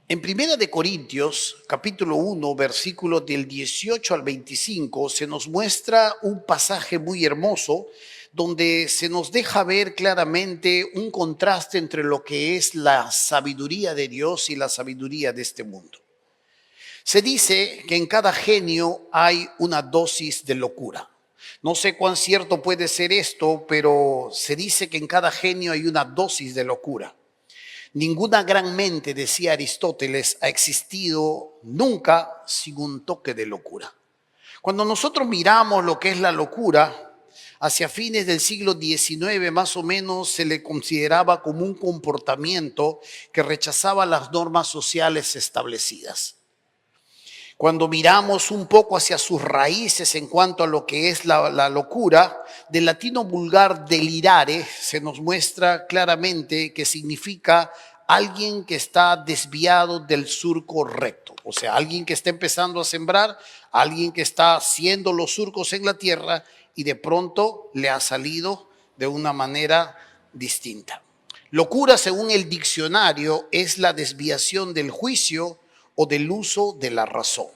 En Primera de Corintios, capítulo 1, versículos del 18 al 25, se nos muestra un pasaje muy hermoso donde se nos deja ver claramente un contraste entre lo que es la sabiduría de Dios y la sabiduría de este mundo. Se dice que en cada genio hay una dosis de locura. No sé cuán cierto puede ser esto, pero se dice que en cada genio hay una dosis de locura. Ninguna gran mente, decía Aristóteles, ha existido nunca sin un toque de locura. Cuando nosotros miramos lo que es la locura, hacia fines del siglo XIX más o menos se le consideraba como un comportamiento que rechazaba las normas sociales establecidas. Cuando miramos un poco hacia sus raíces en cuanto a lo que es la locura, del latino vulgar delirare, se nos muestra claramente que significa alguien que está desviado del surco recto. O sea, alguien que está empezando a sembrar, alguien que está haciendo los surcos en la tierra y de pronto le ha salido de una manera distinta. Locura, según el diccionario, es la desviación del juicio o del uso de la razón.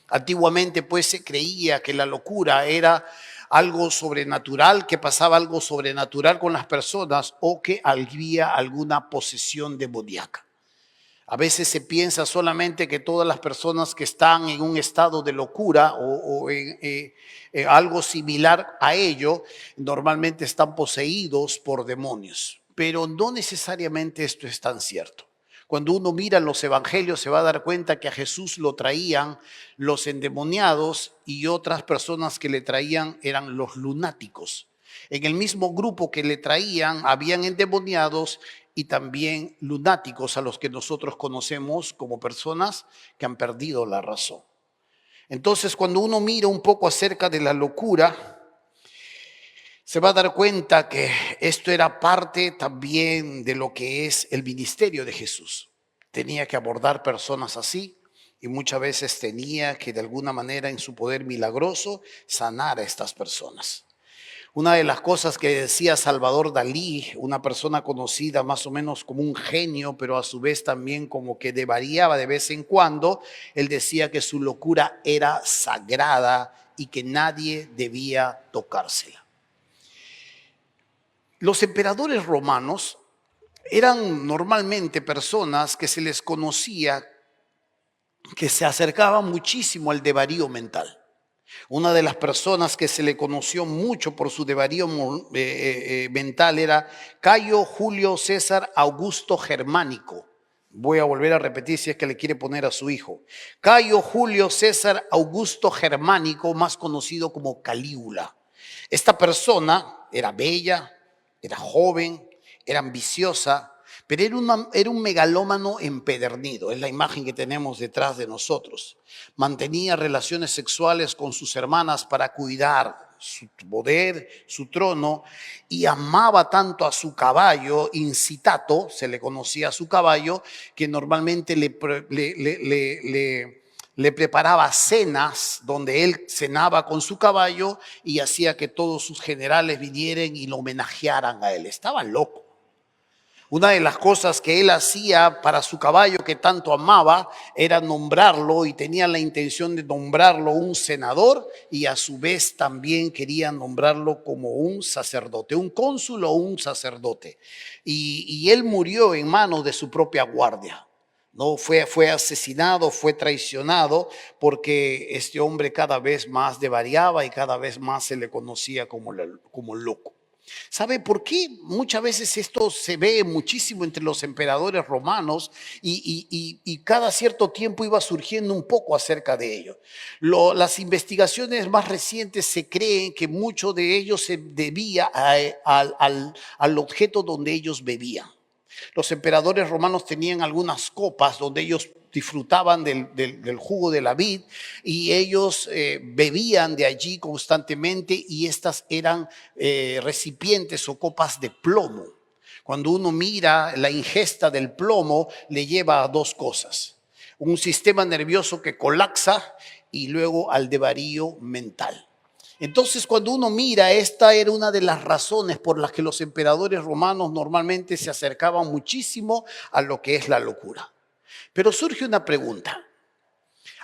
Antiguamente pues se creía que la locura era algo sobrenatural, que pasaba algo sobrenatural con las personas o que había alguna posesión demoníaca. A veces se piensa solamente que todas las personas que están en un estado de locura o en algo similar a ello, normalmente están poseídos por demonios. Pero no necesariamente esto es tan cierto. Cuando uno mira los evangelios se va a dar cuenta que a Jesús lo traían los endemoniados y otras personas que le traían eran los lunáticos. En el mismo grupo que le traían habían endemoniados y también lunáticos a los que nosotros conocemos como personas que han perdido la razón. Entonces, cuando uno mira un poco acerca de la locura, se va a dar cuenta que esto era parte también de lo que es el ministerio de Jesús. Tenía que abordar personas así y muchas veces tenía que de alguna manera en su poder milagroso sanar a estas personas. Una de las cosas que decía Salvador Dalí, una persona conocida más o menos como un genio, pero a su vez también como que variaba de vez en cuando, él decía que su locura era sagrada y que nadie debía tocársela. Los emperadores romanos eran normalmente personas que se les conocía que se acercaban muchísimo al desvarío mental. Una de las personas que se le conoció mucho por su desvarío mental era Cayo Julio César Augusto Germánico. Voy a volver a repetir si es que le quiere poner a su hijo. Cayo Julio César Augusto Germánico, más conocido como Calígula. Esta persona era bella, era joven, era ambiciosa, pero era un megalómano empedernido. Es la imagen que tenemos detrás de nosotros. Mantenía relaciones sexuales con sus hermanas para cuidar su poder, su trono, y amaba tanto a su caballo, Incitato, se le conocía a su caballo, que normalmente le preparaba cenas donde él cenaba con su caballo y hacía que todos sus generales vinieran y lo homenajearan a él. Estaba loco. Una de las cosas que él hacía para su caballo que tanto amaba era nombrarlo y tenía la intención de nombrarlo un senador y a su vez también quería nombrarlo como un sacerdote, un cónsul o un sacerdote. Y él murió en manos de su propia guardia. No fue asesinado, fue traicionado porque este hombre cada vez más desvariaba y cada vez más se le conocía como loco. ¿Sabe por qué? Muchas veces esto se ve muchísimo entre los emperadores romanos y cada cierto tiempo iba surgiendo un poco acerca de ello. Las investigaciones más recientes se creen que mucho de ello se debía al objeto donde ellos bebían. Los emperadores romanos tenían algunas copas donde ellos disfrutaban del jugo de la vid y ellos bebían de allí constantemente y estas eran recipientes o copas de plomo. Cuando uno mira la ingesta del plomo le lleva a dos cosas: un sistema nervioso que colapsa y luego al desvarío mental. Entonces, cuando uno mira, esta era una de las razones por las que los emperadores romanos normalmente se acercaban muchísimo a lo que es la locura. Pero surge una pregunta.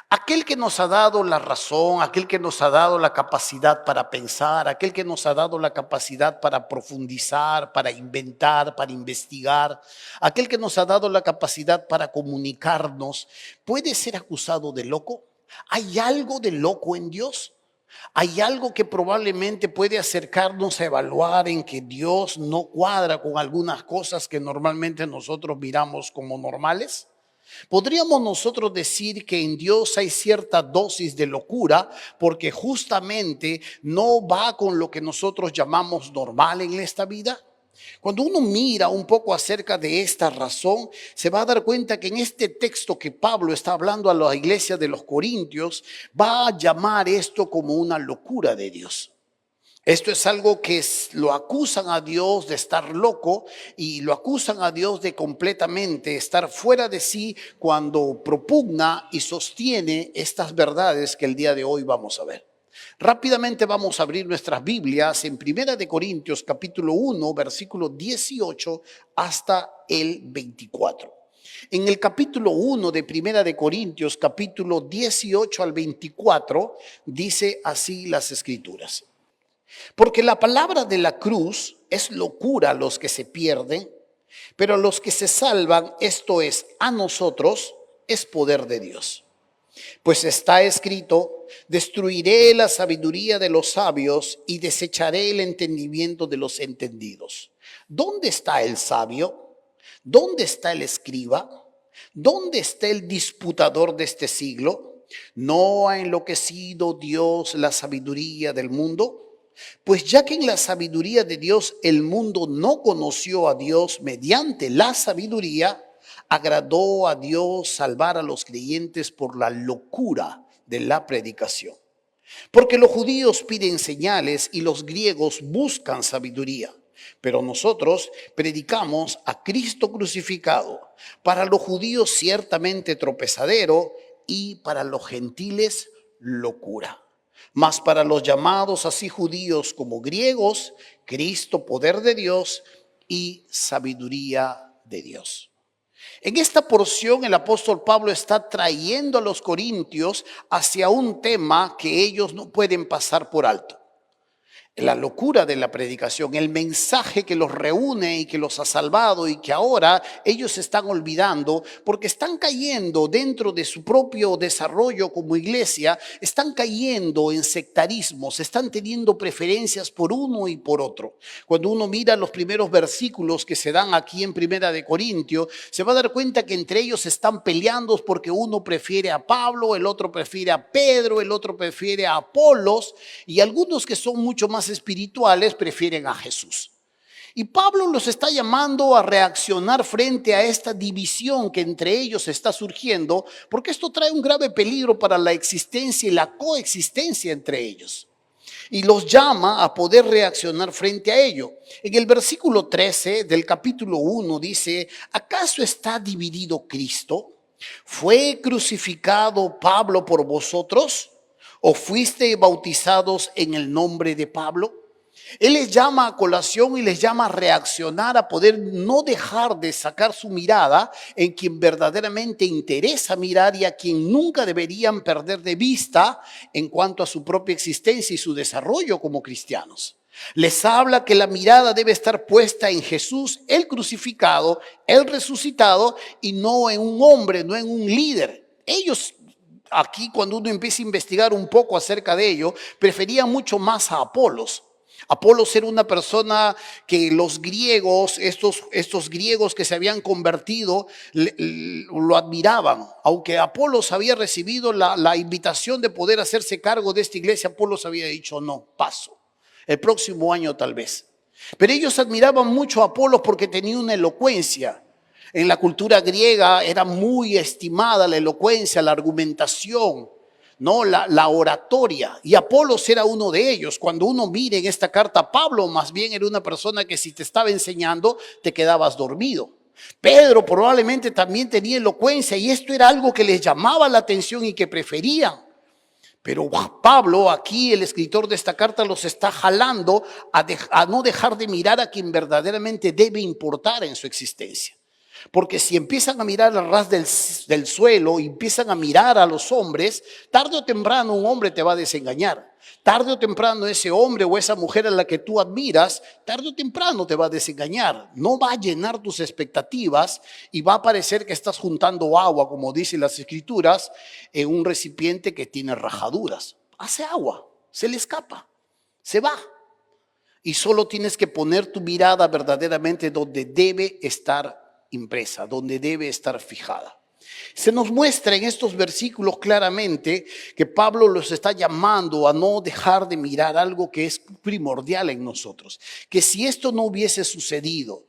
Aquel que nos ha dado la razón, aquel que nos ha dado la capacidad para pensar, aquel que nos ha dado la capacidad para profundizar, para inventar, para investigar, aquel que nos ha dado la capacidad para comunicarnos, ¿puede ser acusado de loco? ¿Hay algo de loco en Dios? ¿Hay algo que probablemente puede acercarnos a evaluar en que Dios no cuadra con algunas cosas que normalmente nosotros miramos como normales? ¿Podríamos nosotros decir que en Dios hay cierta dosis de locura porque justamente no va con lo que nosotros llamamos normal en esta vida? Cuando uno mira un poco acerca de esta razón, se va a dar cuenta que en este texto que Pablo está hablando a la iglesia de los Corintios, va a llamar esto como una locura de Dios. Esto es algo que lo acusan a Dios de estar loco y lo acusan a Dios de completamente estar fuera de sí cuando propugna y sostiene estas verdades que el día de hoy vamos a ver. Rápidamente vamos a abrir nuestras Biblias en Primera de Corintios capítulo 1, versículo 18 hasta el 24. En el capítulo 1 de Primera de Corintios, capítulo 18 al 24, dice así las Escrituras. Porque la palabra de la cruz es locura a los que se pierden, pero a los que se salvan, esto es, a nosotros, es poder de Dios. Pues está escrito, destruiré la sabiduría de los sabios y desecharé el entendimiento de los entendidos. ¿Dónde está el sabio? ¿Dónde está el escriba? ¿Dónde está el disputador de este siglo? ¿No ha enloquecido Dios la sabiduría del mundo? Pues ya que en la sabiduría de Dios el mundo no conoció a Dios mediante la sabiduría, agradó a Dios salvar a los creyentes por la locura de la predicación. Porque los judíos piden señales y los griegos buscan sabiduría. Pero nosotros predicamos a Cristo crucificado, para los judíos ciertamente tropezadero y para los gentiles locura. Mas para los llamados así judíos como griegos, Cristo poder de Dios y sabiduría de Dios. En esta porción el apóstol Pablo está trayendo a los corintios hacia un tema que ellos no pueden pasar por alto. La locura de la predicación, el mensaje que los reúne y que los ha salvado y que ahora ellos están olvidando porque están cayendo dentro de su propio desarrollo como iglesia, están cayendo en sectarismos, están teniendo preferencias por uno y por otro. Cuando uno mira los primeros versículos que se dan aquí en Primera de Corintios, se va a dar cuenta que entre ellos están peleando porque uno prefiere a Pablo, el otro prefiere a Pedro, el otro prefiere a Apolos y algunos que son mucho más espirituales prefieren a Jesús. Y Pablo los está llamando a reaccionar frente a esta división que entre ellos está surgiendo, porque esto trae un grave peligro para la existencia y la coexistencia entre ellos. Y los llama a poder reaccionar frente a ello. En el versículo 13 del capítulo 1 dice, ¿acaso está dividido Cristo? ¿Fue crucificado Pablo por vosotros? ¿O fuiste bautizados en el nombre de Pablo? Él les llama a colación y les llama a reaccionar, a poder no dejar de sacar su mirada en quien verdaderamente interesa mirar y a quien nunca deberían perder de vista en cuanto a su propia existencia y su desarrollo como cristianos. Les habla que la mirada debe estar puesta en Jesús, el crucificado, el resucitado y no en un hombre, no en un líder. Ellos aquí, cuando uno empieza a investigar un poco acerca de ello, preferían mucho más a Apolos. Apolos era una persona que los griegos, estos griegos que se habían convertido, lo admiraban. Aunque Apolos había recibido la invitación de poder hacerse cargo de esta iglesia, Apolos había dicho no, paso. El próximo año tal vez. Pero ellos admiraban mucho a Apolos porque tenía una elocuencia. En la cultura griega era muy estimada la elocuencia, la argumentación, ¿no? La oratoria. Y Apolos era uno de ellos. Cuando uno mira en esta carta, Pablo más bien era una persona que si te estaba enseñando, te quedabas dormido. Pedro probablemente también tenía elocuencia y esto era algo que les llamaba la atención y que preferían. Pero Pablo, aquí el escritor de esta carta, los está jalando a no dejar de mirar a quien verdaderamente debe importar en su existencia. Porque si empiezan a mirar al ras del suelo y empiezan a mirar a los hombres, tarde o temprano un hombre te va a desengañar. Tarde o temprano ese hombre o esa mujer a la que tú admiras, tarde o temprano te va a desengañar. No va a llenar tus expectativas y va a parecer que estás juntando agua, como dicen las escrituras, en un recipiente que tiene rajaduras. Hace agua, se le escapa, se va. Y solo tienes que poner tu mirada verdaderamente donde debe estar impresa, donde debe estar fijada. Se nos muestra en estos versículos claramente que Pablo los está llamando a no dejar de mirar algo que es primordial en nosotros. Que si esto no hubiese sucedido,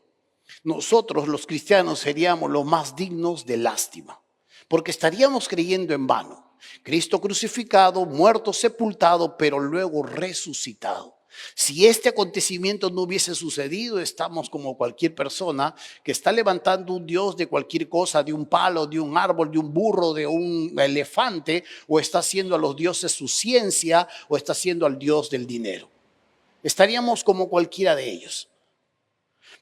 nosotros los cristianos seríamos los más dignos de lástima, porque estaríamos creyendo en vano. Cristo crucificado, muerto, sepultado, pero luego resucitado. Si este acontecimiento no hubiese sucedido, estamos como cualquier persona que está levantando un dios de cualquier cosa, de un palo, de un árbol, de un burro, de un elefante, o está haciendo a los dioses su ciencia, o está haciendo al dios del dinero. Estaríamos como cualquiera de ellos.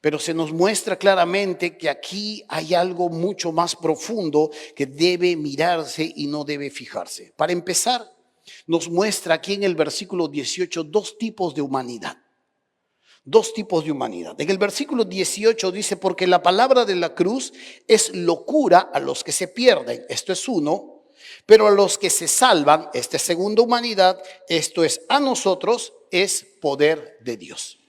Pero se nos muestra claramente que aquí hay algo mucho más profundo que debe mirarse y no debe fijarse. Para empezar, nos muestra aquí en el versículo 18 dos tipos de humanidad. Dos tipos de humanidad. En el versículo 18 dice, porque la palabra de la cruz es locura a los que se pierden. Esto es uno. Pero a los que se salvan, esta segunda humanidad, esto es a nosotros, es poder de Dios.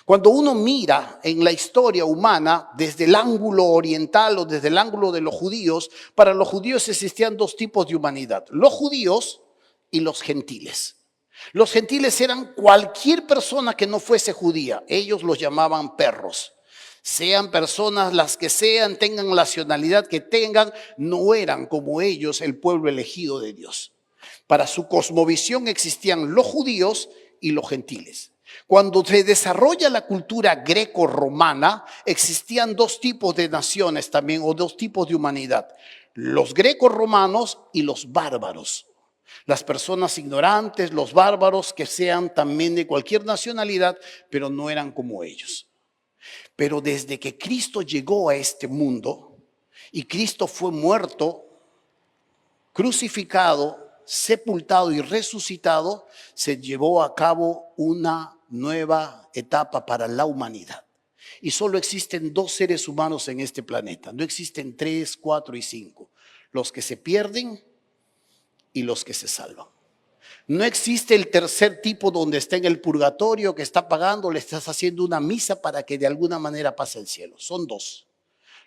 Cuando uno mira en la historia humana desde el ángulo oriental o desde el ángulo de los judíos, para los judíos existían dos tipos de humanidad. Los judíos y los gentiles. Los gentiles eran cualquier persona que no fuese judía. Ellos los llamaban perros. Sean personas las que sean, tengan la nacionalidad que tengan, no eran como ellos el pueblo elegido de Dios. Para su cosmovisión existían los judíos y los gentiles. Cuando se desarrolla la cultura greco-romana, existían dos tipos de naciones también, o dos tipos de humanidad. Los greco-romanos y los bárbaros. Las personas ignorantes, los bárbaros que sean también de cualquier nacionalidad, pero no eran como ellos. Pero desde que Cristo llegó a este mundo y Cristo fue muerto, crucificado, sepultado y resucitado, se llevó a cabo una nueva etapa para la humanidad. Y solo existen dos seres humanos en este planeta. No existen 3, 4 y 5. Los que se pierden y los que se salvan. No existe el tercer tipo donde está en el purgatorio, que está pagando, le estás haciendo una misa para que de alguna manera pase al cielo. Son dos.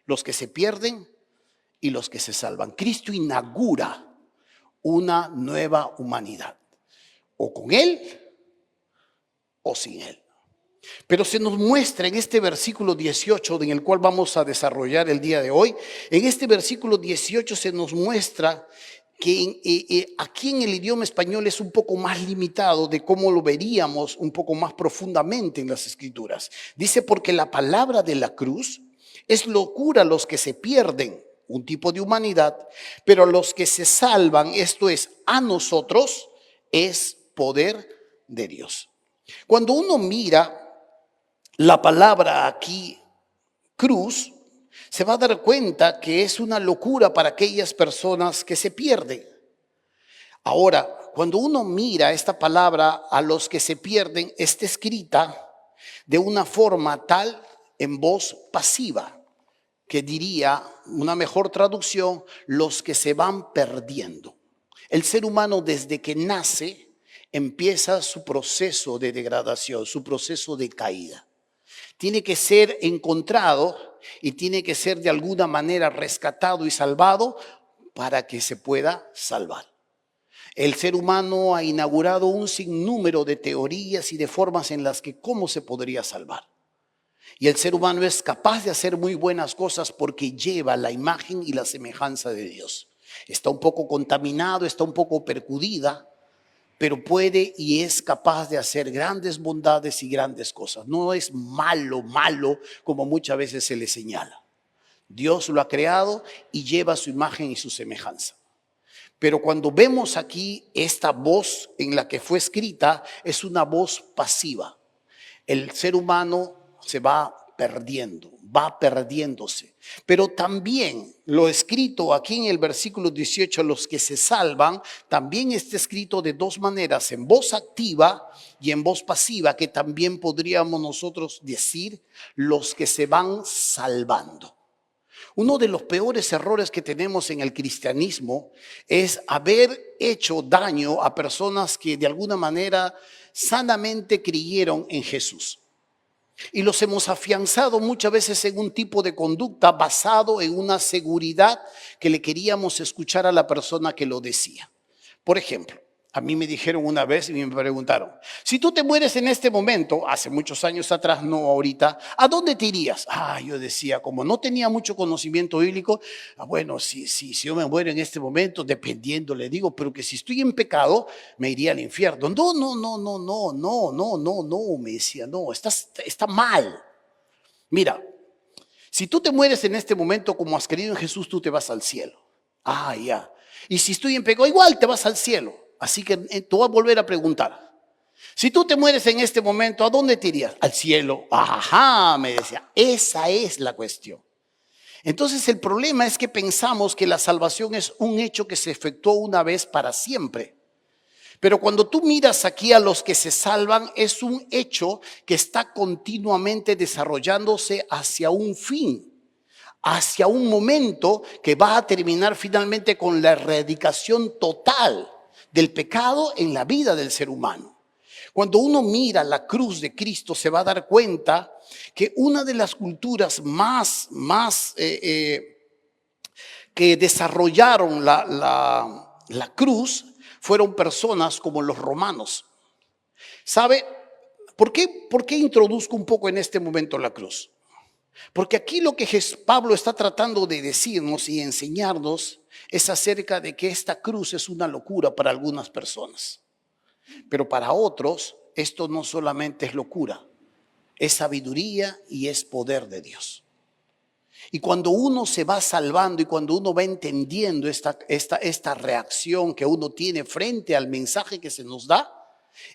Los que se pierden y los que se salvan. Cristo inaugura una nueva humanidad. O con Él o sin Él. Pero se nos muestra en este versículo 18, en el cual vamos a desarrollar el día de hoy, en este versículo 18 se nos muestra que aquí en el idioma español es un poco más limitado de cómo lo veríamos un poco más profundamente en las escrituras. Dice, porque la palabra de la cruz es locura a los que se pierden, un tipo de humanidad, pero a los que se salvan, esto es, a nosotros, es poder de Dios. Cuando uno mira la palabra aquí, cruz, se va a dar cuenta que es una locura para aquellas personas que se pierden. Ahora, cuando uno mira esta palabra a los que se pierden, está escrita de una forma tal en voz pasiva, que diría una mejor traducción, los que se van perdiendo. El ser humano desde que nace empieza su proceso de degradación, su proceso de caída. Tiene que ser encontrado y tiene que ser de alguna manera rescatado y salvado para que se pueda salvar. El ser humano ha inaugurado un sinnúmero de teorías y de formas en las que cómo se podría salvar. Y el ser humano es capaz de hacer muy buenas cosas porque lleva la imagen y la semejanza de Dios. Está un poco contaminado, está un poco percudida, pero puede y es capaz de hacer grandes bondades y grandes cosas. No es malo como muchas veces se le señala. Dios lo ha creado y lleva su imagen y su semejanza. Pero cuando vemos aquí esta voz en la que fue escrita, es una voz pasiva. El ser humano se va perdiendo, va perdiéndose. Pero también lo escrito aquí en el versículo 18, los que se salvan, también está escrito de dos maneras, en voz activa y en voz pasiva, que también podríamos nosotros decir los que se van salvando. Uno de los peores errores que tenemos en el cristianismo es haber hecho daño a personas que de alguna manera sanamente creyeron en Jesús. Y los hemos afianzado muchas veces en un tipo de conducta basado en una seguridad que le queríamos escuchar a la persona que lo decía. Por ejemplo, a mí me dijeron una vez y me preguntaron, si tú te mueres en este momento, hace muchos años atrás, no ahorita, ¿a dónde te irías? Yo decía, como no tenía mucho conocimiento bíblico, bueno, si yo me muero en este momento, dependiendo, le digo, pero que si estoy en pecado, me iría al infierno. No, me decía, no, está mal. Mira, si tú te mueres en este momento como has creído en Jesús, tú te vas al cielo. Ya. Y si estoy en pecado, igual te vas al cielo. Así que te voy a volver a preguntar. Si tú te mueres en este momento, ¿a dónde te irías? Al cielo. Ajá, me decía. Esa es la cuestión. Entonces el problema es que pensamos que la salvación es un hecho que se efectuó una vez para siempre. Pero cuando tú miras aquí a los que se salvan, es un hecho que está continuamente desarrollándose hacia un fin, hacia un momento que va a terminar finalmente con la erradicación total del pecado en la vida del ser humano. Cuando uno mira la cruz de Cristo, se va a dar cuenta que una de las culturas más que desarrollaron la cruz fueron personas como los romanos. ¿Sabe? ¿Por qué introduzco un poco en este momento la cruz? Porque aquí lo que Pablo está tratando de decirnos y enseñarnos es acerca de que esta cruz es una locura para algunas personas. Pero para otros esto no solamente es locura, es sabiduría y es poder de Dios. Y cuando uno se va salvando y cuando uno va entendiendo esta reacción que uno tiene frente al mensaje que se nos da,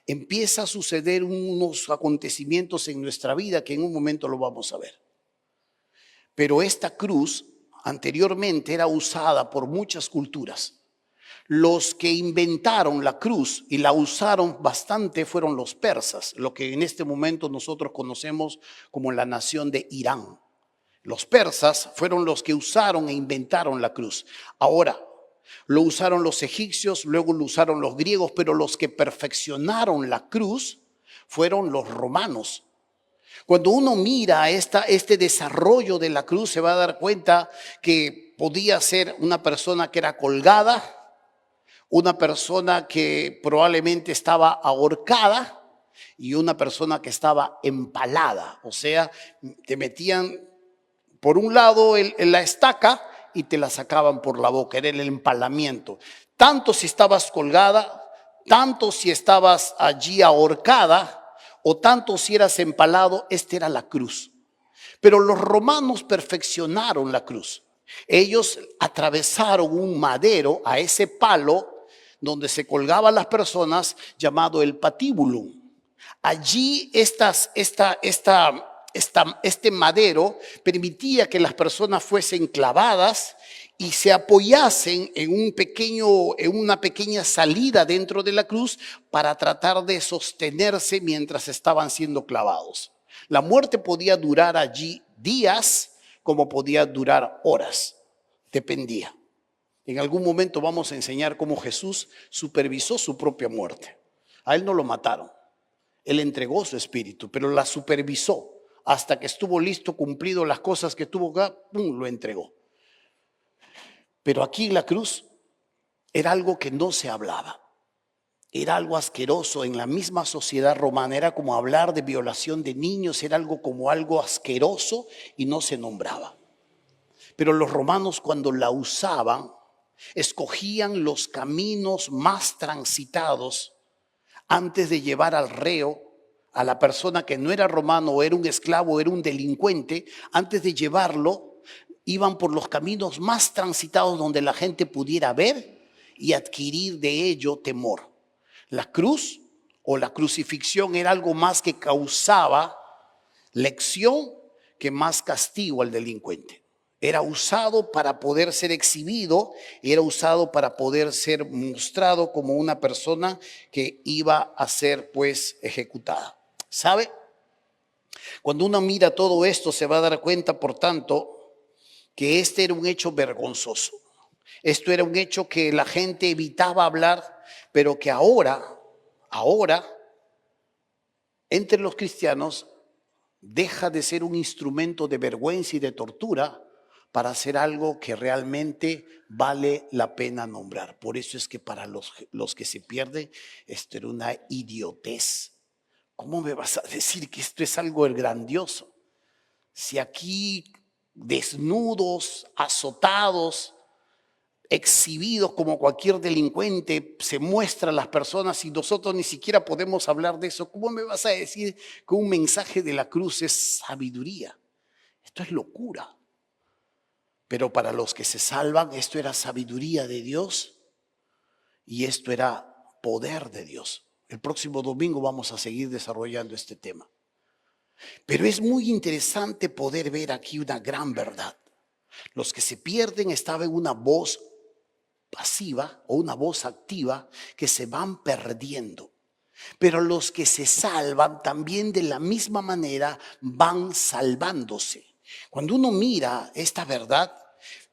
empieza a suceder unos acontecimientos en nuestra vida que en un momento lo vamos a ver. Pero esta cruz anteriormente era usada por muchas culturas. Los que inventaron la cruz y la usaron bastante fueron los persas, lo que en este momento nosotros conocemos como la nación de Irán. Los persas fueron los que usaron e inventaron la cruz. Ahora, lo usaron los egipcios, luego lo usaron los griegos, pero los que perfeccionaron la cruz fueron los romanos. Cuando uno mira este desarrollo de la cruz, se va a dar cuenta que podía ser una persona que era colgada, una persona que probablemente estaba ahorcada y una persona que estaba empalada. O sea, te metían por un lado en la estaca y te la sacaban por la boca, era el empalamiento. Tanto si estabas colgada, tanto si estabas allí ahorcada, o tanto si eras empalado, esta era la cruz. Pero los romanos perfeccionaron la cruz. Ellos atravesaron un madero a ese palo donde se colgaban las personas, llamado el patíbulum. Allí este madero permitía que las personas fuesen clavadas y se apoyasen en una pequeña salida dentro de la cruz para tratar de sostenerse mientras estaban siendo clavados. La muerte podía durar allí días como podía durar horas, dependía. En algún momento vamos a enseñar cómo Jesús supervisó su propia muerte. A él no lo mataron, él entregó su espíritu, pero la supervisó hasta que estuvo listo, cumplido las cosas que tuvo que, ¡pum!, lo entregó. Pero aquí en la cruz era algo que no se hablaba. Era algo asqueroso en la misma sociedad romana. Era como hablar de violación de niños, era algo como algo asqueroso y no se nombraba. Pero los romanos, cuando la usaban, escogían los caminos más transitados antes de llevar al reo, a la persona que no era romano o era un esclavo o era un delincuente. Antes de llevarlo, iban por los caminos más transitados donde la gente pudiera ver y adquirir de ello temor. La cruz o la crucifixión era algo más que causaba lección que más castigo al delincuente. Era usado para poder ser exhibido, era usado para poder ser mostrado como una persona que iba a ser pues ejecutada. ¿Sabe? Cuando uno mira todo esto se va a dar cuenta, por tanto, que este era un hecho vergonzoso. Esto era un hecho que la gente evitaba hablar, pero que ahora, entre los cristianos, deja de ser un instrumento de vergüenza y de tortura para hacer algo que realmente vale la pena nombrar. Por eso es que para los que se pierden, esto era una idiotez. ¿Cómo me vas a decir que esto es algo grandioso? Si aquí desnudos, azotados, exhibidos como cualquier delincuente, se muestran las personas y nosotros ni siquiera podemos hablar de eso, ¿cómo me vas a decir que un mensaje de la cruz es sabiduría? Esto es locura. Pero para los que se salvan, esto era sabiduría de Dios y esto era poder de Dios. El próximo domingo vamos a seguir desarrollando este tema. Pero es muy interesante poder ver aquí una gran verdad. Los que se pierden estaba en una voz pasiva o una voz activa que se van perdiendo. Pero los que se salvan también de la misma manera van salvándose. Cuando uno mira esta verdad,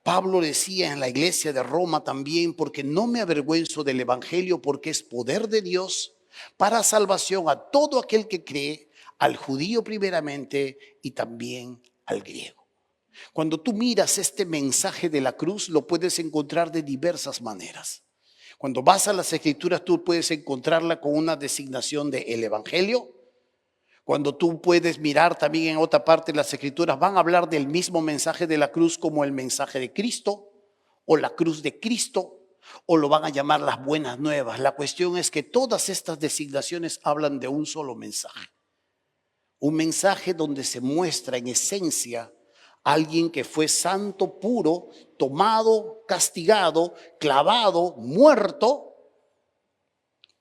Pablo decía en la iglesia de Roma también, porque no me avergüenzo del evangelio, porque es poder de Dios para salvación a todo aquel que cree, al judío primeramente y también al griego. Cuando tú miras este mensaje de la cruz, lo puedes encontrar de diversas maneras. Cuando vas a las escrituras, tú puedes encontrarla con una designación de el evangelio. Cuando tú puedes mirar también en otra parte las escrituras, van a hablar del mismo mensaje de la cruz como el mensaje de Cristo o la cruz de Cristo, o lo van a llamar las buenas nuevas. La cuestión es que todas estas designaciones hablan de un solo mensaje. Un mensaje donde se muestra en esencia alguien que fue santo, puro, tomado, castigado, clavado, muerto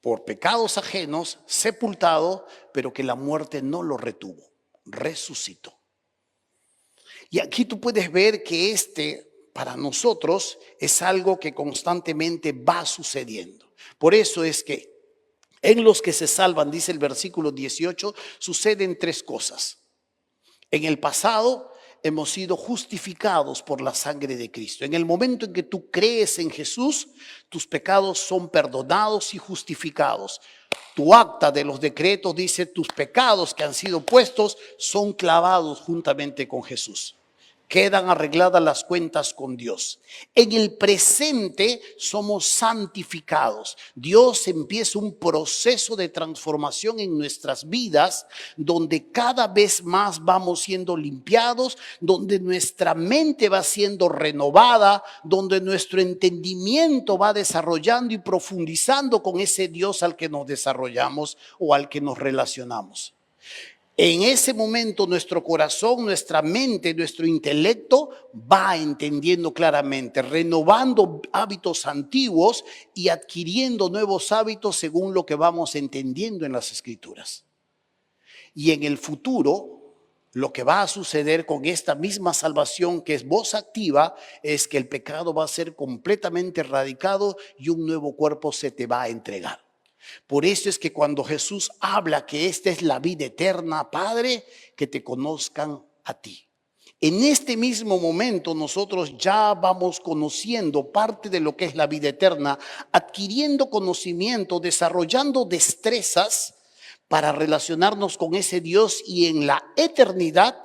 por pecados ajenos, sepultado, pero que la muerte no lo retuvo, resucitó. Y aquí tú puedes ver que para nosotros es algo que constantemente va sucediendo. Por eso es que en los que se salvan, dice el versículo 18, suceden tres cosas. En el pasado hemos sido justificados por la sangre de Cristo. En el momento en que tú crees en Jesús, tus pecados son perdonados y justificados. Tu acta de los decretos dice tus pecados que han sido puestos son clavados juntamente con Jesús. Quedan arregladas las cuentas con Dios. En el presente somos santificados. Dios empieza un proceso de transformación en nuestras vidas, donde cada vez más vamos siendo limpiados, donde nuestra mente va siendo renovada, donde nuestro entendimiento va desarrollando y profundizando con ese Dios al que nos desarrollamos o al que nos relacionamos. En ese momento nuestro corazón, nuestra mente, nuestro intelecto va entendiendo claramente, renovando hábitos antiguos y adquiriendo nuevos hábitos según lo que vamos entendiendo en las Escrituras. Y en el futuro, lo que va a suceder con esta misma salvación que es voz activa es que el pecado va a ser completamente erradicado y un nuevo cuerpo se te va a entregar. Por eso es que cuando Jesús habla que esta es la vida eterna, Padre, que te conozcan a ti. En este mismo momento nosotros ya vamos conociendo parte de lo que es la vida eterna, adquiriendo conocimiento, desarrollando destrezas para relacionarnos con ese Dios y en la eternidad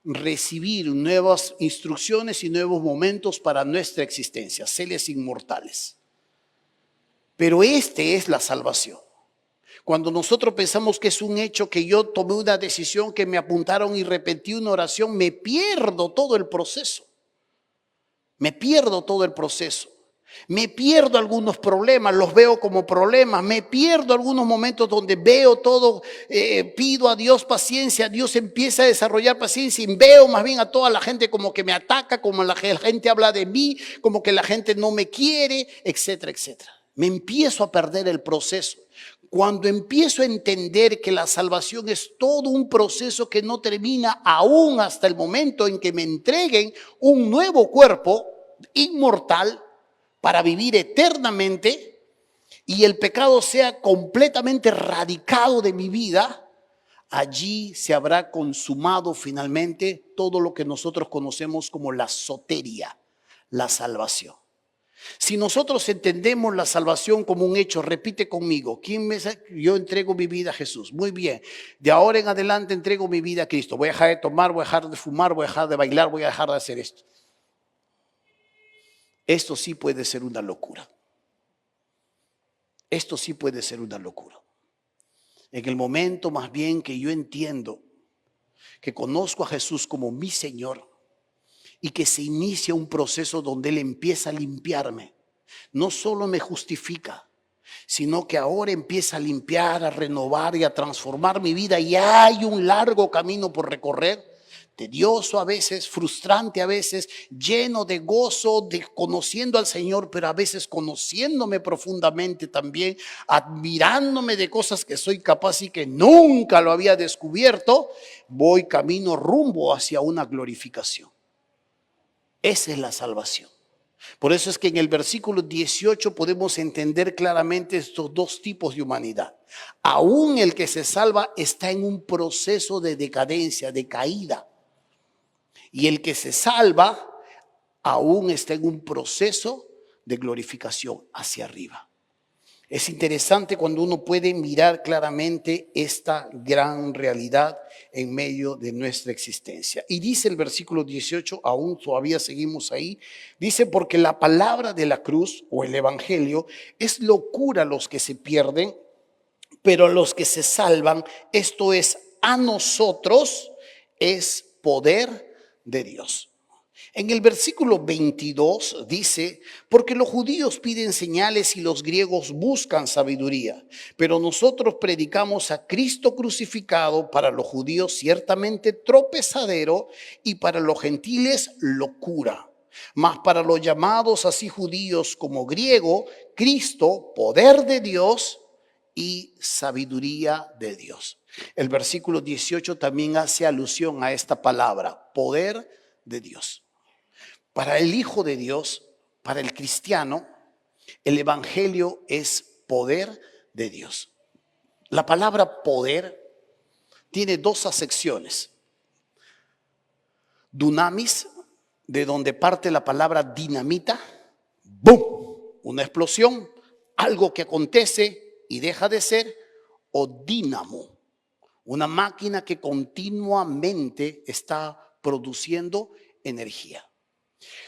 recibir nuevas instrucciones y nuevos momentos para nuestra existencia, seres inmortales. Pero es la salvación. Cuando nosotros pensamos que es un hecho, que yo tomé una decisión, que me apuntaron y repetí una oración, me pierdo todo el proceso. Me pierdo todo el proceso. Me pierdo algunos problemas, los veo como problemas. Me pierdo algunos momentos donde veo todo, pido a Dios paciencia. Dios empieza a desarrollar paciencia y veo más bien a toda la gente como que me ataca, como la gente habla de mí, como que la gente no me quiere, etcétera, etcétera. Me empiezo a perder el proceso. cuando empiezo a entender que la salvación es todo un proceso que no termina aún hasta el momento en que me entreguen un nuevo cuerpo inmortal para vivir eternamente y el pecado sea completamente erradicado de mi vida, allí se habrá consumado finalmente todo lo que nosotros conocemos como la soteria, la salvación. Si nosotros entendemos la salvación como un hecho, repite conmigo, yo entrego mi vida a Jesús. Muy bien, de ahora en adelante entrego mi vida a Cristo. Voy a dejar de tomar, voy a dejar de fumar, voy a dejar de bailar, voy a dejar de hacer esto. Esto sí puede ser una locura. Esto sí puede ser una locura. En el momento más bien que yo entiendo que conozco a Jesús como mi Señor y que se inicia un proceso donde Él empieza a limpiarme, no solo me justifica, sino que ahora empieza a limpiar, a renovar y a transformar mi vida. Y hay un largo camino por recorrer, tedioso a veces, frustrante a veces, lleno de gozo, de conociendo al Señor, pero a veces conociéndome profundamente también, admirándome de cosas que soy capaz y que nunca lo había descubierto. Voy camino rumbo hacia una glorificación. Esa es la salvación. Por eso es que en el versículo 18 podemos entender claramente estos dos tipos de humanidad. Aún el que se salva está en un proceso de decadencia, de caída. Y el que se salva aún está en un proceso de glorificación hacia arriba. Es interesante cuando uno puede mirar claramente esta gran realidad en medio de nuestra existencia. Y dice el versículo 18, aún todavía seguimos ahí, dice: porque la palabra de la cruz o el evangelio es locura a los que se pierden, pero a los que se salvan, esto es, a nosotros, es poder de Dios. En el versículo 22 dice: porque los judíos piden señales y los griegos buscan sabiduría, pero nosotros predicamos a Cristo crucificado, para los judíos ciertamente tropezadero y para los gentiles locura. Mas para los llamados así judíos como griego, Cristo, poder de Dios y sabiduría de Dios. El versículo 18 también hace alusión a esta palabra, poder de Dios. Para el Hijo de Dios, para el cristiano, el evangelio es poder de Dios. La palabra poder tiene dos acepciones. Dunamis, de donde parte la palabra dinamita, ¡boom!, una explosión, algo que acontece y deja de ser, o dínamo, una máquina que continuamente está produciendo energía.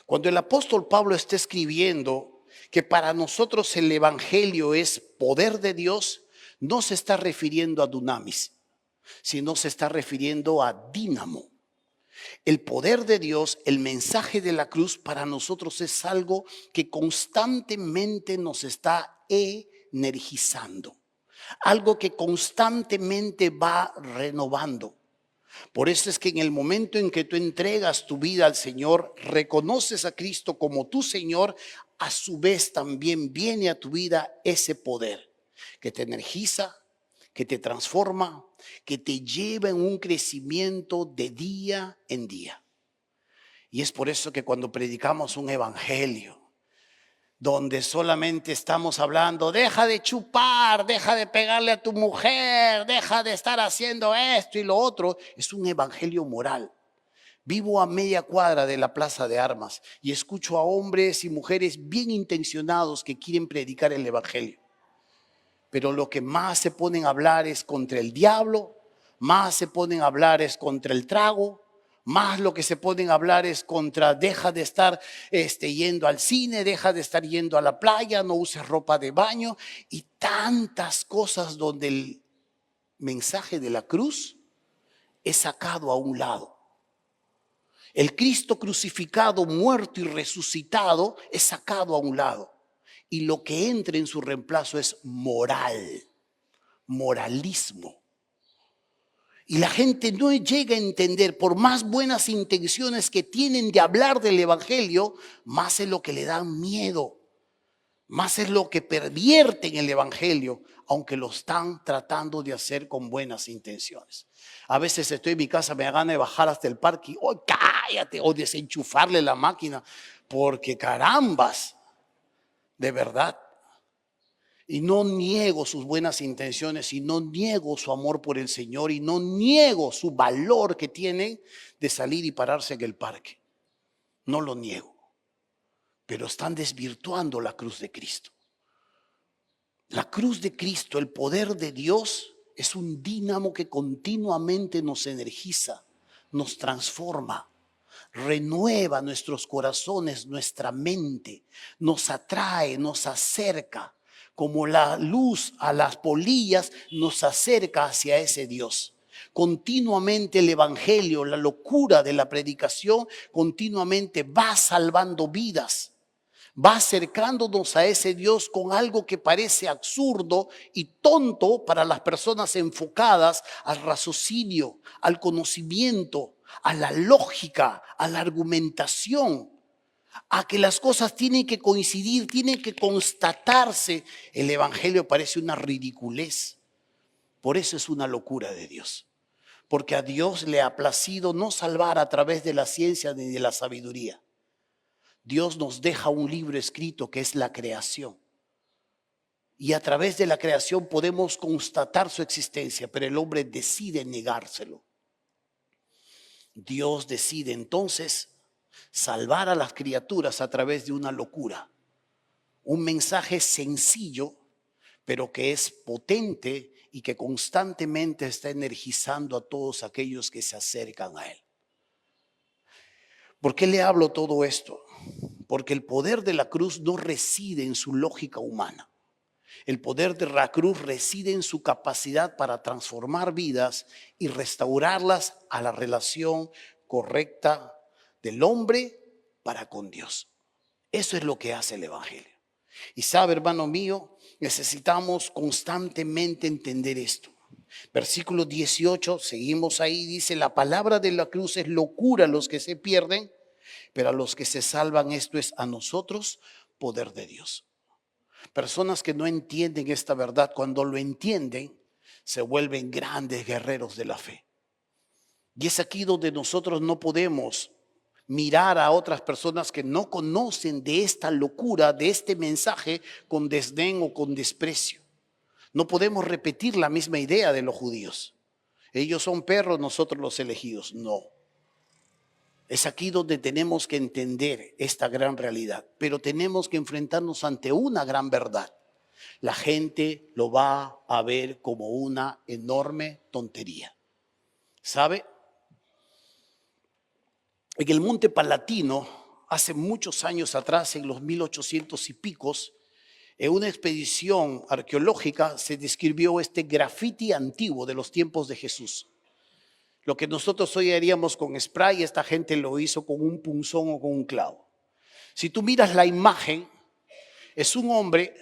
Cuando el apóstol Pablo está escribiendo que para nosotros el evangelio es poder de Dios, no se está refiriendo a dunamis, sino se está refiriendo a dínamo. El poder de Dios, el mensaje de la cruz para nosotros es algo que constantemente nos está energizando, algo que constantemente va renovando. Por eso es que en el momento en que tú entregas tu vida al Señor, reconoces a Cristo como tu Señor, a su vez también viene a tu vida ese poder que te energiza, que te transforma, que te lleva en un crecimiento de día en día. Y es por eso que cuando predicamos un evangelio donde solamente estamos hablando, deja de chupar, deja de pegarle a tu mujer, deja de estar haciendo esto y lo otro, es un evangelio moral. Vivo a media cuadra de la Plaza de Armas y escucho a hombres y mujeres bien intencionados que quieren predicar el evangelio. Pero lo que más se ponen a hablar es contra el diablo, más se ponen a hablar es contra el trago, más lo que se ponen a hablar es contra, deja de estar yendo al cine, deja de estar yendo a la playa, no uses ropa de baño y tantas cosas donde el mensaje de la cruz es sacado a un lado. El Cristo crucificado, muerto y resucitado es sacado a un lado. Y lo que entra en su reemplazo es moral, moralismo. Y la gente no llega a entender, por más buenas intenciones que tienen de hablar del evangelio, más es lo que le dan miedo. Más es lo que pervierten el evangelio, aunque lo están tratando de hacer con buenas intenciones. A veces estoy en mi casa, me da ganas de bajar hasta el parque y, ¡oh, cállate! O desenchufarle la máquina, porque carambas, de verdad. Y no niego sus buenas intenciones y no niego su amor por el Señor y no niego su valor que tienen de salir y pararse en el parque. No lo niego, pero están desvirtuando la cruz de Cristo. La cruz de Cristo, el poder de Dios, es un dínamo que continuamente nos energiza, nos transforma, renueva nuestros corazones, nuestra mente, nos atrae, nos acerca. Como la luz a las polillas nos acerca hacia ese Dios. Continuamente el evangelio, la locura de la predicación, continuamente va salvando vidas. Va acercándonos a ese Dios con algo que parece absurdo y tonto para las personas enfocadas al raciocinio, al conocimiento, a la lógica, a la argumentación, a que las cosas tienen que coincidir, tienen que constatarse. El evangelio parece una ridiculez. Por eso es una locura de Dios. Porque a Dios le ha placido no salvar a través de la ciencia ni de la sabiduría. Dios nos deja un libro escrito que es la creación. Y a través de la creación podemos constatar su existencia, pero el hombre decide negárselo. Dios decide entonces salvar a las criaturas a través de una locura. Un mensaje sencillo, pero que es potente y que constantemente está energizando a todos aquellos que se acercan a él. ¿Por qué le hablo todo esto? Porque el poder de la cruz no reside en su lógica humana. El poder de la cruz reside en su capacidad para transformar vidas y restaurarlas a la relación correcta del hombre para con Dios. Eso es lo que hace el evangelio. Y sabe, hermano mío, necesitamos constantemente entender esto. Versículo 18, seguimos ahí, dice: la palabra de la cruz es locura a los que se pierden, pero a los que se salvan, esto es a nosotros, poder de Dios. Personas que no entienden esta verdad, cuando lo entienden, se vuelven grandes guerreros de la fe. Y es aquí donde nosotros no podemos mirar a otras personas que no conocen de esta locura, de este mensaje, con desdén o con desprecio. No podemos repetir la misma idea de los judíos. Ellos son perros, nosotros los elegidos. No. Es aquí donde tenemos que entender esta gran realidad, pero tenemos que enfrentarnos ante una gran verdad. La gente lo va a ver como una enorme tontería. ¿Sabe? En el Monte Palatino, hace muchos años atrás, en los 1800 y picos, en una expedición arqueológica se describió este grafiti antiguo de los tiempos de Jesús. Lo que nosotros hoy haríamos con spray, esta gente lo hizo con un punzón o con un clavo. Si tú miras la imagen, es un hombre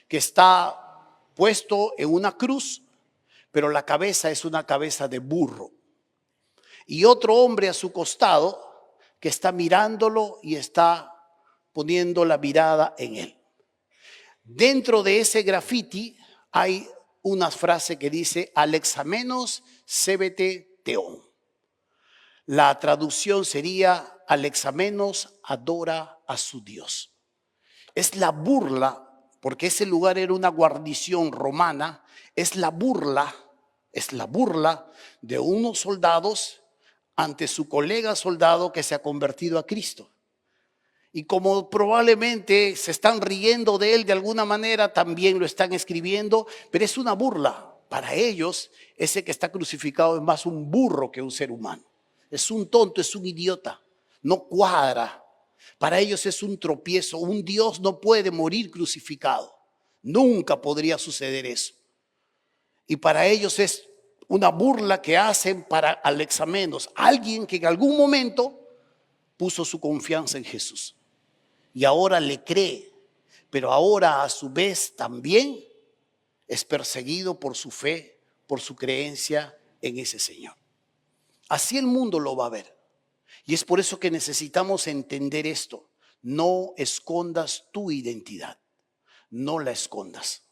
que está puesto en una cruz, pero la cabeza es una cabeza de burro. Y otro hombre a su costado que está mirándolo y está poniendo la mirada en él. Dentro de ese grafiti hay una frase que dice: Alexamenos sebete teón. La traducción sería: Alexamenos adora a su Dios. Es la burla, porque ese lugar era una guarnición romana, es la burla de unos soldados ante su colega soldado que se ha convertido a Cristo. Y como probablemente se están riendo de él de alguna manera, también lo están escribiendo, pero es una burla. Para ellos, ese que está crucificado es más un burro que un ser humano. Es un tonto, es un idiota, no cuadra. Para ellos es un tropiezo. Un Dios no puede morir crucificado. Nunca podría suceder eso. Y para ellos es una burla que hacen para Alexamenos, alguien que en algún momento puso su confianza en Jesús y ahora le cree, pero ahora a su vez también es perseguido por su fe, por su creencia en ese Señor. Así el mundo lo va a ver. Y es por eso que necesitamos entender esto. No escondas tu identidad. no la escondas.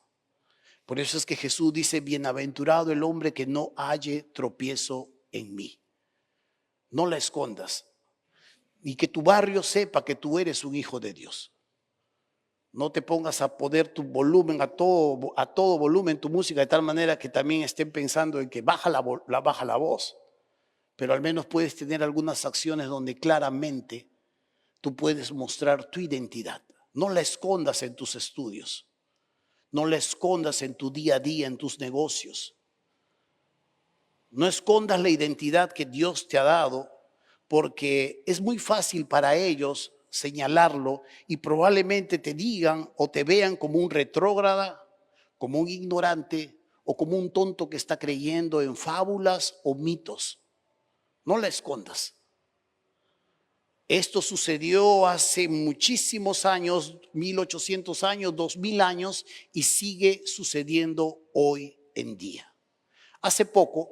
Por eso es que Jesús dice, bienaventurado el hombre que no halle tropiezo en mí. No la escondas. Y que tu barrio sepa que tú eres un hijo de Dios. No te pongas a poner tu volumen a todo volumen, tu música, de tal manera que también estén pensando en que baja la voz. Pero al menos puedes tener algunas acciones donde claramente tú puedes mostrar tu identidad. No la escondas en tus estudios. No la escondas en tu día a día, en tus negocios. No escondas la identidad que Dios te ha dado, porque es muy fácil para ellos señalarlo y probablemente te digan o te vean como un retrógrada, como un ignorante o como un tonto que está creyendo en fábulas o mitos. No la escondas. Esto sucedió hace muchísimos años, 1800 años, 2000 años, y sigue sucediendo hoy en día. Hace poco,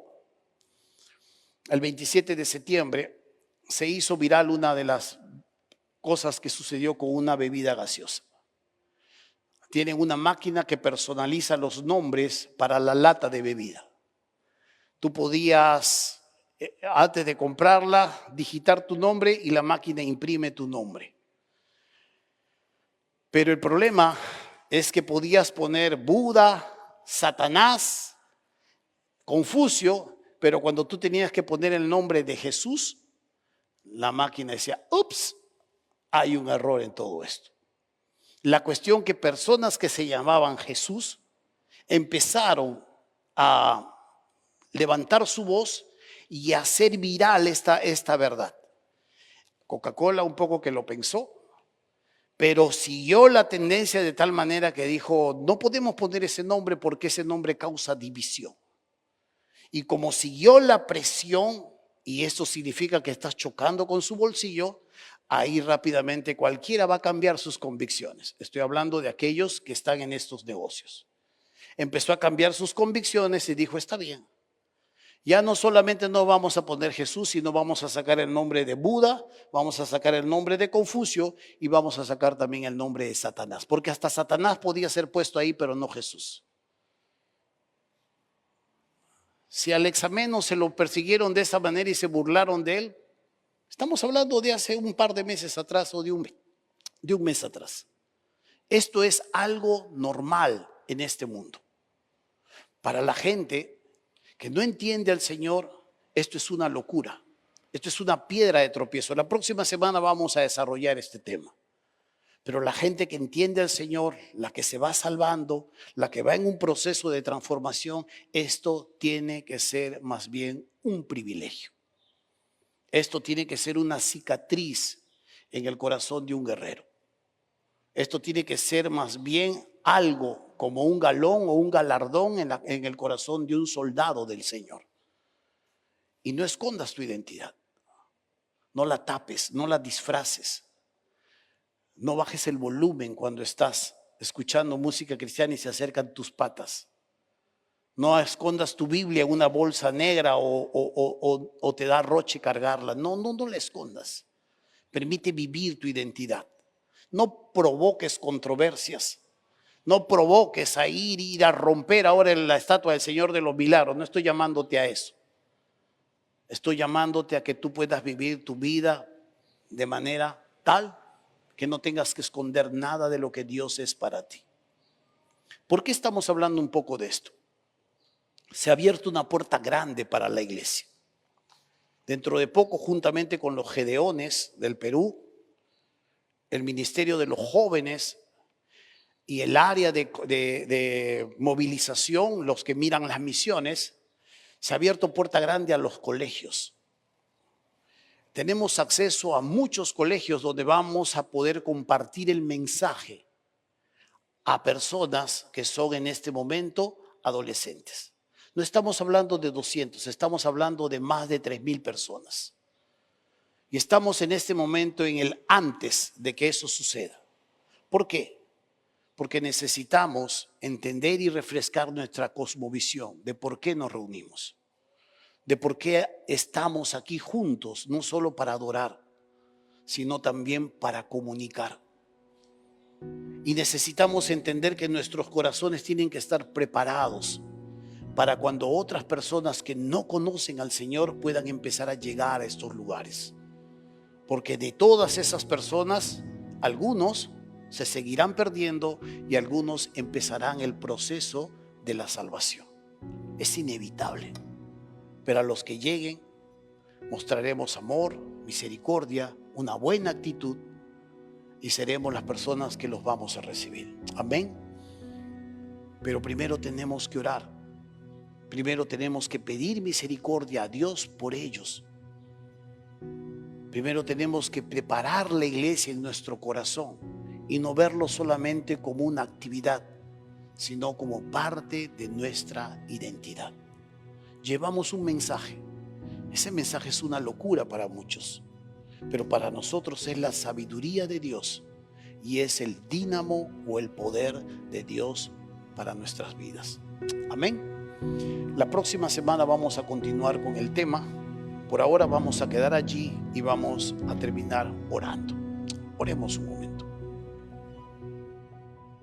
el 27 de septiembre, se hizo viral una de las cosas que sucedió con una bebida gaseosa. Tienen una máquina que personaliza los nombres para la lata de bebida. Tú podías, antes de comprarla, digitar tu nombre y la máquina imprime tu nombre. Pero el problema es que podías poner Buda, Satanás, Confucio, pero cuando tú tenías que poner el nombre de Jesús, la máquina decía, ups, hay un error en todo esto. La cuestión que personas que se llamaban Jesús empezaron a levantar su voz y a hacer viral esta verdad. Coca-Cola un poco que lo pensó, pero siguió la tendencia de tal manera que dijo, no podemos poner ese nombre porque ese nombre causa división. Y como siguió la presión, y esto significa que estás chocando con su bolsillo, ahí rápidamente cualquiera va a cambiar sus convicciones. Estoy hablando de aquellos que están en estos negocios. Empezó a cambiar sus convicciones y dijo, está bien. Ya no solamente no vamos a poner Jesús, sino vamos a sacar el nombre de Buda, vamos a sacar el nombre de Confucio y vamos a sacar también el nombre de Satanás. Porque hasta Satanás podía ser puesto ahí, pero no Jesús. Si al Alexameno se lo persiguieron de esa manera y se burlaron de él, estamos hablando de hace un par de meses atrás o de un mes atrás. Esto es algo normal en este mundo. Para la gente que no entiende al Señor, esto es una locura. Esto es una piedra de tropiezo. La próxima semana vamos a desarrollar este tema. Pero la gente que entiende al Señor, la que se va salvando, la que va en un proceso de transformación, esto tiene que ser más bien un privilegio. Esto tiene que ser una cicatriz en el corazón de un guerrero. Esto tiene que ser más bien algo como un galón o un galardón en el corazón de un soldado del Señor. Y no escondas tu identidad. No la tapes, no la disfraces. No bajes el volumen cuando estás escuchando música cristiana y se acercan tus patas. No escondas tu Biblia en una bolsa negra o te da roche cargarla. No la escondas. Permite vivir tu identidad. No provoques controversias. No provoques a ir a romper ahora la estatua del Señor de los Milagros. No estoy llamándote a eso. Estoy llamándote a que tú puedas vivir tu vida de manera tal que no tengas que esconder nada de lo que Dios es para ti. ¿Por qué estamos hablando un poco de esto? Se ha abierto una puerta grande para la iglesia. Dentro de poco, juntamente con los Gedeones del Perú, el Ministerio de los Jóvenes y el área de movilización, los que miran las misiones, se ha abierto puerta grande a los colegios. Tenemos acceso a muchos colegios donde vamos a poder compartir el mensaje a personas que son en este momento adolescentes. No estamos hablando de 200, estamos hablando de más de 3,000 personas. Y estamos en este momento en el antes de que eso suceda. ¿Por qué? Porque necesitamos entender y refrescar nuestra cosmovisión de por qué nos reunimos. De por qué estamos aquí juntos, no solo para adorar, sino también para comunicar. Y necesitamos entender que nuestros corazones tienen que estar preparados para cuando otras personas que no conocen al Señor puedan empezar a llegar a estos lugares. Porque de todas esas personas, algunos se seguirán perdiendo y algunos empezarán el proceso de la salvación. Es inevitable. Pero a los que lleguen, mostraremos amor, misericordia, una buena actitud y seremos las personas que los vamos a recibir. Amén. Pero primero tenemos que orar. Primero tenemos que pedir misericordia a Dios por ellos. Primero tenemos que preparar la iglesia en nuestro corazón y no verlo solamente como una actividad, sino como parte de nuestra identidad. Llevamos un mensaje. Ese mensaje es una locura para muchos, pero para nosotros es la sabiduría de Dios y es el dínamo o el poder de Dios para nuestras vidas. Amén. La próxima semana vamos a continuar con el tema. Por ahora vamos a quedar allí y vamos a terminar orando. Oremos un momento.